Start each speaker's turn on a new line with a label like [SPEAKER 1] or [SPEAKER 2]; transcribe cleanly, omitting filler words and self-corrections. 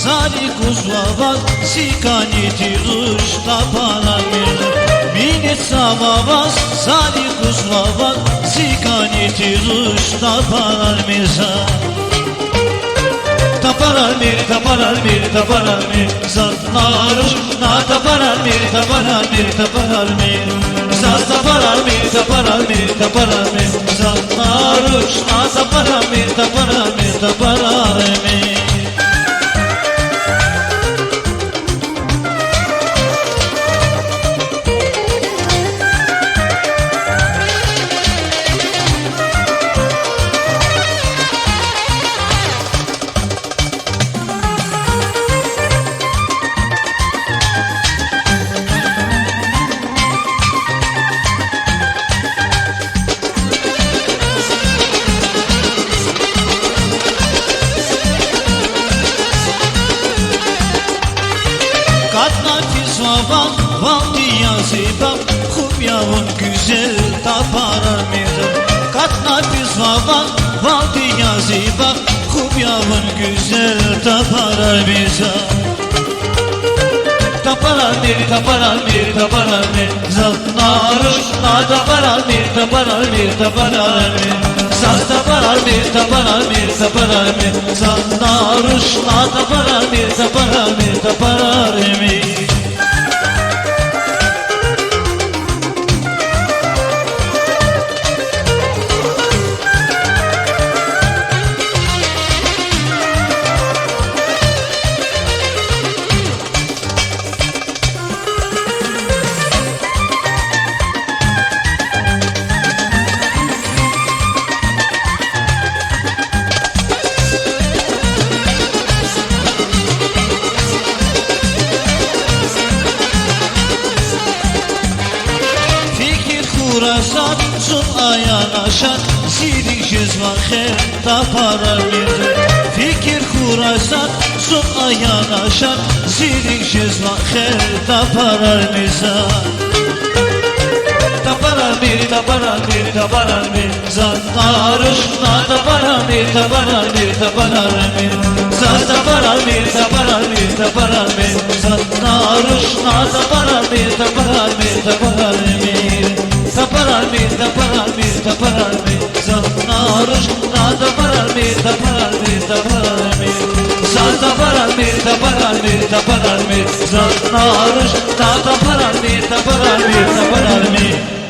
[SPEAKER 1] zari kuzlava sikani tiruş tapana Minet savavas zari kuzlava sikani tiruş tapana mirza Taparar mir, taparar mir, taparar mir Zannaruş, na taparar mir, taparar mir, taparar mir Zaz taparar mir, taparar mir, taparar mir Zannaruş, na taparar mir, taparar mir, taparar mir Katnatisvavan valdiya zibam Khub yavun güzel taparar mirzam Katnatisvavan valdiya zibam Khub yavun güzel taparar mirzam Taparar mir, taparar mir, taparar mir Zannaruş, na taparar mir, taparar mir, taparar mir Zaz taparar mir, taparar mir, taparar mir Zannaruş, na taparar mir, taparar mir, taparar mir Khurasan sun ayanaşan Sirik jizvan kher taparar mirza Fikir Khurasan sun ayanaşan Sirik jizvan kher taparar mirza Taparar mir, taparar mir, taparar mir Zannaruş, na taparar mir, taparar mir, taparar mir Zaz taparar mir, taparar mir, taparar mir Zannaruş, na taparar mir, taparar mir, taparar mir Taparar mir, taparar mir, taparar mir Zannaruş, na taparar mir, taparar mir, taparar mir Zaz taparar mir, taparar mir, taparar mir Zannaruş, na taparar mir, taparar mir, taparar mir